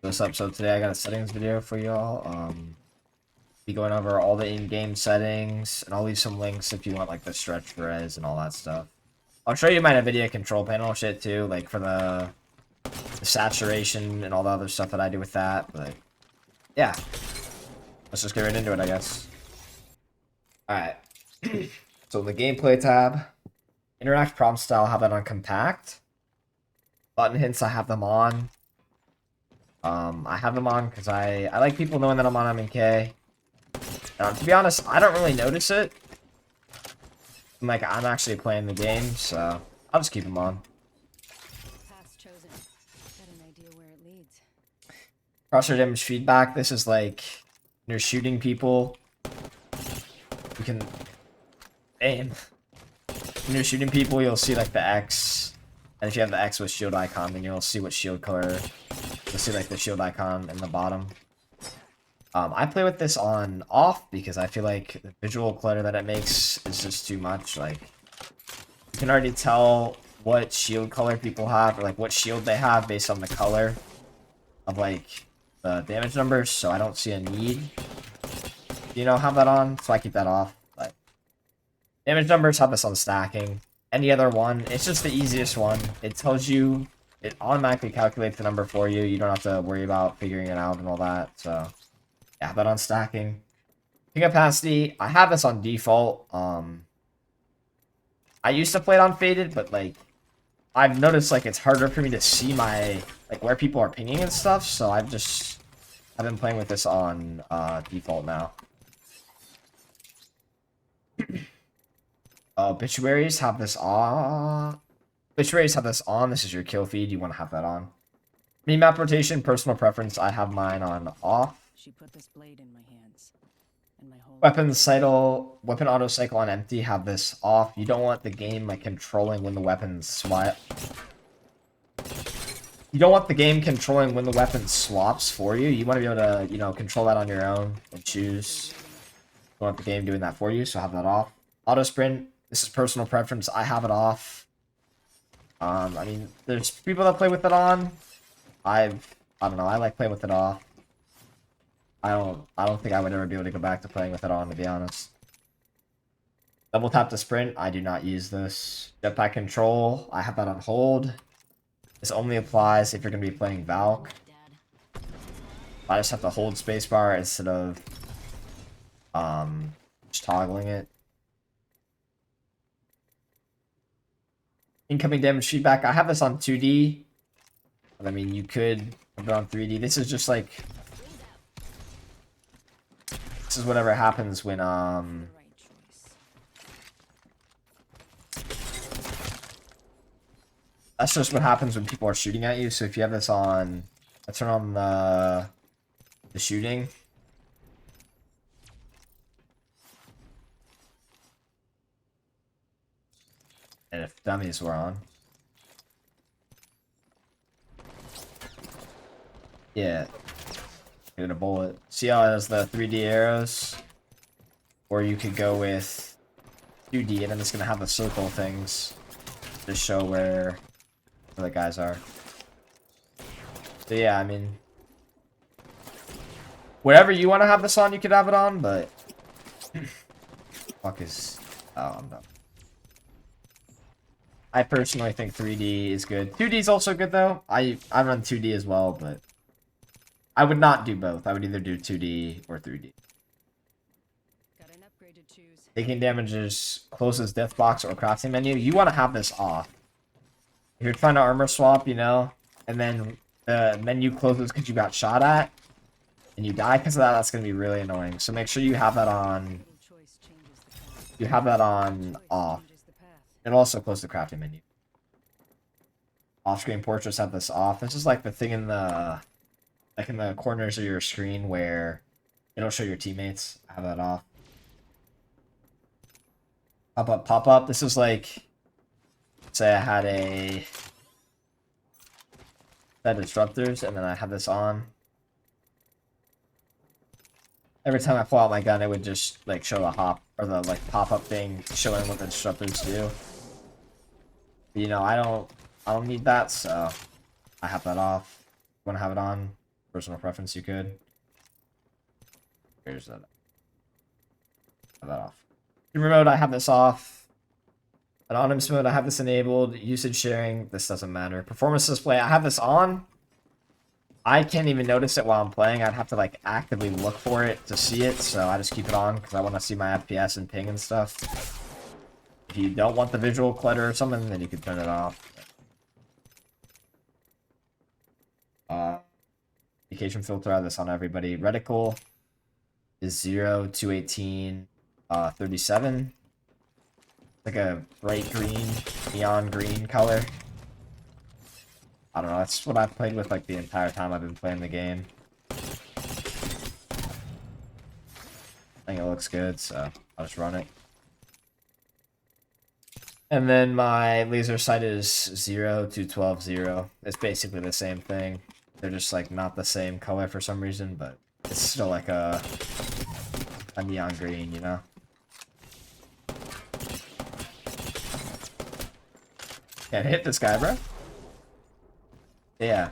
What's up? So today I got a settings video for y'all. Be going over all the in-game settings, and I'll leave some links if you want like the stretch res and all that stuff. I'll show you my NVIDIA control panel shit too, like for the saturation and all the other stuff that I do with that. But yeah, let's just get right into it, I guess. All right. So the gameplay tab, interact problem style, have that on compact. Button hints, I have them on. I have them on because I like people knowing that I'm on MNK. To be honest, I don't really notice it. Like, I'm actually playing the game, so I'll just keep them on. Crosshair damage feedback. This is like, when you're shooting people, you can aim. When you're shooting people, you'll see like the X. And if you have the X with shield icon, then you'll see what shield color. You'll see like the shield icon in the bottom. I play with this on off because I feel like the visual clutter that it makes is just too much. Like, you can already tell what shield color people have, or like what shield they have based on the color of like the damage numbers, so I don't see a need, have that on, so I keep that off. But damage numbers, have this on stacking. Any other one, it's just the easiest one. It tells you, it automatically calculates the number for you. You don't have to worry about figuring it out and all that, so yeah, but on stacking. Ping capacity, I have this on default. I used to play it on faded, but like I've noticed like it's harder for me to see my like where people are pinging and stuff, so I've been playing with this on default now. Obituaries have this on. Obituaries have this on. This is your kill feed. You want to have that on. Map rotation, personal preference. I have mine on off. She put this blade in my hands. And my whole Weapon auto cycle on empty, have this off. You don't want the game like controlling when the weapons swap. You don't want the game controlling when the weapon swaps for you. You want to be able to, control that on your own and choose. You want the game doing that for you, so have that off. Auto sprint, this is personal preference. I have it off. I mean, there's people that play with it on. I don't know. I like playing with it off. I don't think I would ever be able to go back to playing with it on, to be honest. Double tap to sprint, I do not use this. Jetpack control, I have that on hold. This only applies if you're going to be playing Valk. I just have to hold spacebar instead of just toggling it. Incoming damage feedback, I have this on 2D. But I mean, you could put it on 3D. This is just like... This is whatever happens when, That's just what happens when people are shooting at you. So if you have this on... I turn on the shooting. And if dummies were on. Yeah. Get a bullet. See how it has the 3D arrows? Or you could go with 2D and then it's gonna have the circle things to show where the guys are. So yeah, I mean, whatever you want to have this on, you could have it on, but fuck is... Oh, I'm done. I personally think 3D is good. 2D is also good though. I run 2D as well, but I would not do both. I would either do 2D or 3D. got an upgrade to choose. Taking damages, closes death box or crafting menu. You want to have this off. If you're trying to armor swap, and then the menu closes because you got shot at, and you die because of that, that's going to be really annoying. So make sure you have that on. You have that on off. It'll also close the crafting menu. Off-screen portraits have this off. This is like the thing in the corners of your screen where it'll show your teammates. Have that off. Pop up. This is like, say I had a set of disruptors and then I have this on. Every time I pull out my gun, it would just like show the hop or the like pop-up thing showing what the disruptors do. But, I don't need that, so I have that off. Want to have it on? personal preference, you could. Here's that. Have that off. Humor mode, I have this off. Anonymous mode, I have this enabled. Usage sharing, this doesn't matter. Performance display, I have this on. I can't even notice it while I'm playing. I'd have to like actively look for it to see it, so I just keep it on because I want to see my FPS and ping and stuff. If you don't want the visual clutter or something, then you can turn it off. Communication filter, I have this on everybody. Reticle is 0, 218, 37. Like a bright green, neon green color. I don't know, that's what I've played with like the entire time I've been playing the game. I think it looks good, so I'll just run it. And then my laser sight is 0 to 12, 0. It's basically the same thing. They're just like not the same color for some reason, but it's still like a neon green, you know? Can't hit this guy, bro. Yeah.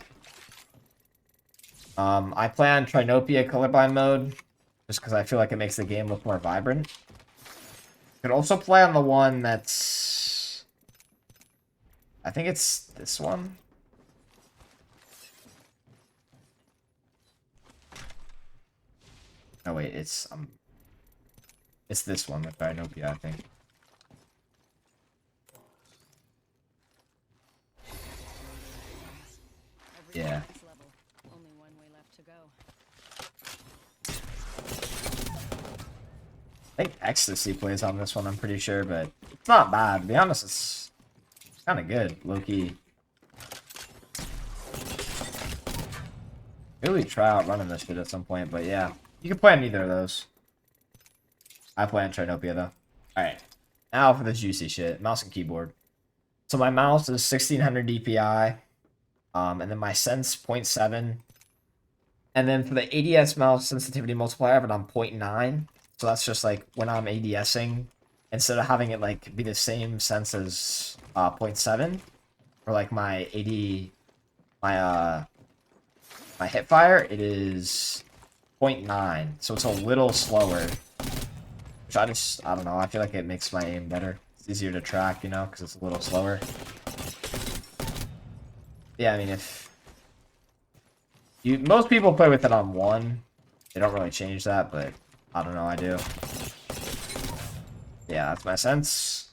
I play on Trinopia colorblind mode just because I feel like it makes the game look more vibrant. Could also play on the one that's... I think it's this one. Oh wait, it's this one, the Trinopia, I think. Yeah. Only one way left to go. I think Ecstasy plays on this one, I'm pretty sure, but it's not bad. To be honest, it's kind of good, low-key. Really try out running this shit at some point, but yeah. You can play on either of those. I play on Trinopia, though. Alright. Now for the juicy shit. Mouse and keyboard. So my mouse is 1600 DPI. And then my sense 0.7. And then for the ADS mouse sensitivity multiplier, I have it on 0.9. So that's just like when I'm ADSing, instead of having it like be the same sense as 0.7, for like my my hip fire, it is 0.9. So it's a little slower. Which I don't know, I feel like it makes my aim better. It's easier to track, you know, because it's a little slower. Yeah, I mean, if most people play with it on 1, they don't really change that, but I don't know, I do. Yeah, that's my sense.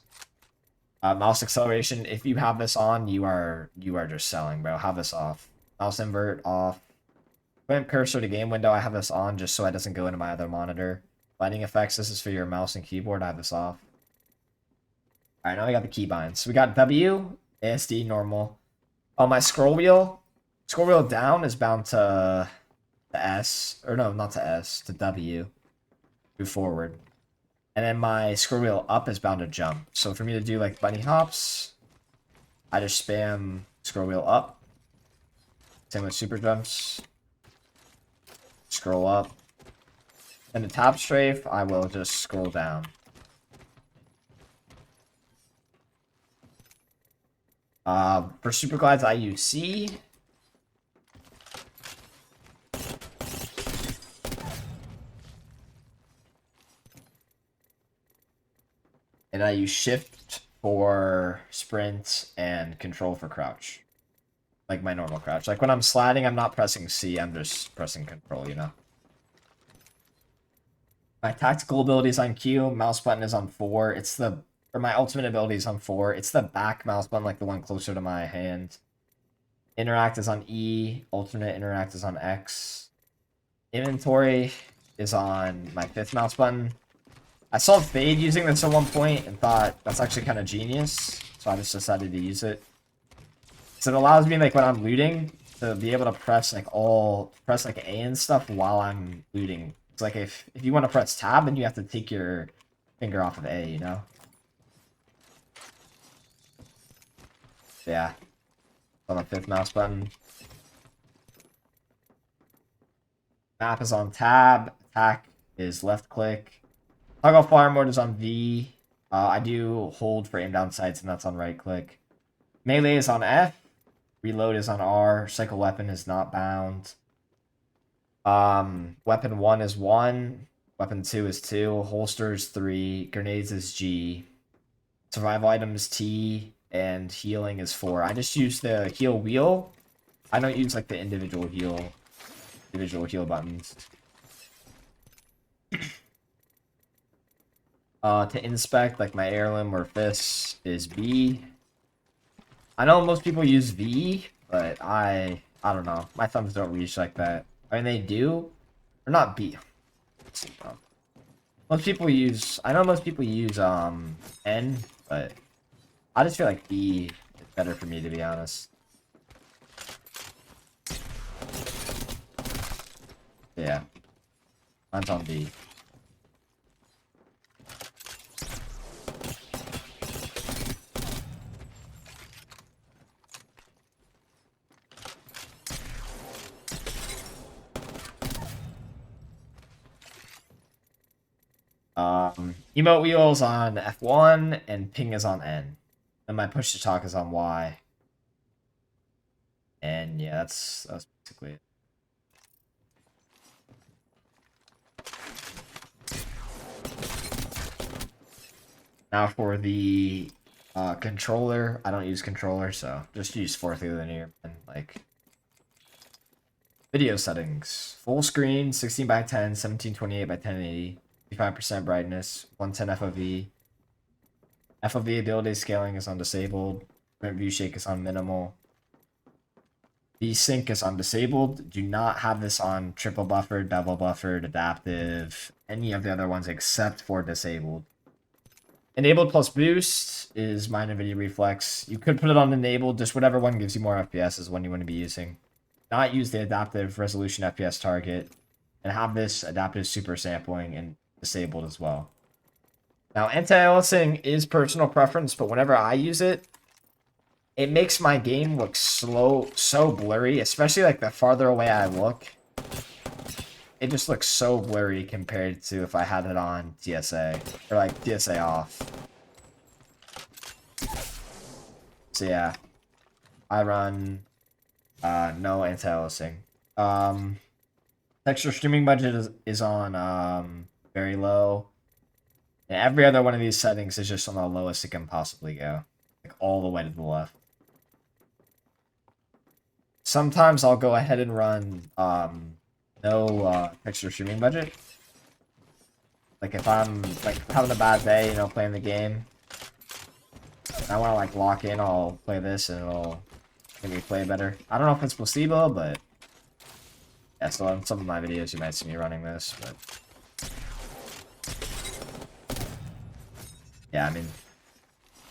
Mouse acceleration, if you have this on, you are just selling, bro. Have this off. Mouse invert off. Clamp cursor to game window, I have this on just so it doesn't go into my other monitor. Lighting effects, this is for your mouse and keyboard, I have this off. Alright, now we got the keybinds. So we got W, ASD, normal. On my scroll wheel down is bound to S, or no, not to S, to W. Move forward. And then my scroll wheel up is bound to jump. So for me to do like bunny hops, I just spam scroll wheel up. Same with super jumps. Scroll up. And the top strafe, I will just scroll down. For super glides, I use C. And I use shift for sprint and control for crouch. Like my normal crouch. Like when I'm sliding, I'm not pressing C, I'm just pressing control, you know? My tactical ability is on Q, mouse button is on 4. Or my ultimate ability is on 4. It's the back mouse button, like the one closer to my hand. Interact is on E. Alternate interact is on X. Inventory is on my 5th mouse button. I saw Fade using this at one point and thought that's actually kind of genius. So I just decided to use it. So it allows me, like when I'm looting, to be able to press like A and stuff while I'm looting. It's like if you want to press tab, then you have to take your finger off of A, you know? Yeah. On the 5th mouse button. Map is on tab. Attack is left click. Toggle fire mode is on V. I do hold for aim down sights, and that's on right click. Melee is on F. Reload is on R. Cycle weapon is not bound. Weapon 1 is 1. Weapon 2 is 2. Holsters 3. Grenades is G. Survival items T. And healing is 4. I just use the heal wheel. I don't use like the individual heal buttons. To inspect, like my heirloom or fists is B. I know most people use V, but I don't know. My thumbs don't reach like that. I mean, they do. Or not B. Let's see, most people use, I know most people use N, but I just feel like B is better for me, to be honest. Yeah. Mine's on B. Emote wheel is on F1 and ping is on N. And my push to talk is on Y. And yeah, that's basically it. Now for the controller, I don't use controller, so just use fourth linear and like video settings. Full screen, 16 by 10, 1728 by 1080, 55% brightness, 110 FOV. FOV ability scaling is on disabled. Print view shake is on minimal. VSync is on disabled. Do not have this on triple buffered, double buffered, adaptive, any of the other ones except for disabled. Enabled plus boost is my NVIDIA Reflex. You could put it on enabled, just whatever one gives you more FPS is one you want to be using. Not use the adaptive resolution FPS target, and have this adaptive super sampling and disabled as well. Now, anti-aliasing is personal preference, but whenever I use it, it makes my game look so blurry, especially like the farther away I look. It just looks so blurry compared to if I had it on DSA, or like DSA off. So yeah, I run no anti-aliasing. Texture streaming budget is on very low. And every other one of these settings is just on the lowest it can possibly go. Like all the way to the left. Sometimes I'll go ahead and run no texture streaming budget. Like if I'm like having a bad day, you know, playing the game, and I want to like lock in, I'll play this and it'll make me play better. I don't know if it's placebo, but yeah, so on some of my videos you might see me running this, but yeah, I mean,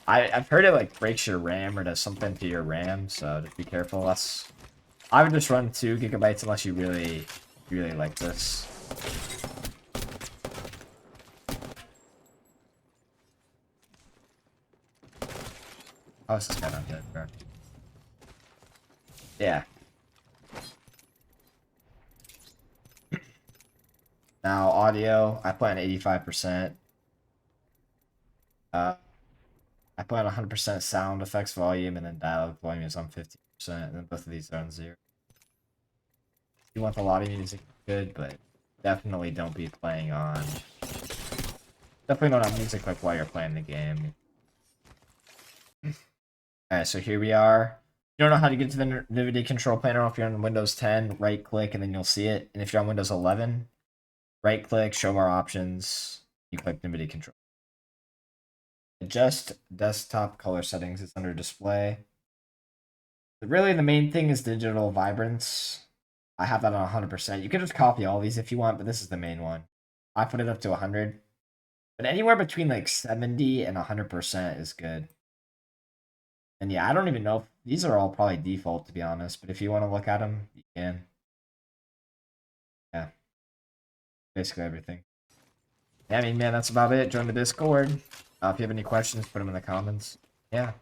I've heard it like breaks your RAM or does something to your RAM, so just be careful. I would just run 2 gigabytes unless you really like this. Oh, this is kind of dead, bro. Yeah. Now audio, I play on 85%. I put on 100% sound effects volume, and then dialogue volume is on 50%, and then both of these are on 0. If you want the lobby music, good, but definitely don't be playing on... Definitely don't have music like while you're playing the game. Alright, so here we are. If you don't know how to get to the NVIDIA control panel, if you're on Windows 10, right-click, and then you'll see it. And if you're on Windows 11, right-click, show more options, you click NVIDIA control. Adjust desktop color settings is under display. But really, the main thing is digital vibrance. I have that on 100%. You can just copy all these if you want, but this is the main one. I put it up to 100. But anywhere between like 70 and 100% is good. And yeah, I don't even know if these are all probably default, to be honest. But if you want to look at them, you can. Yeah. Basically everything. Yeah, I mean, man, that's about it. Join the Discord. If you have any questions, put them in the comments. Yeah.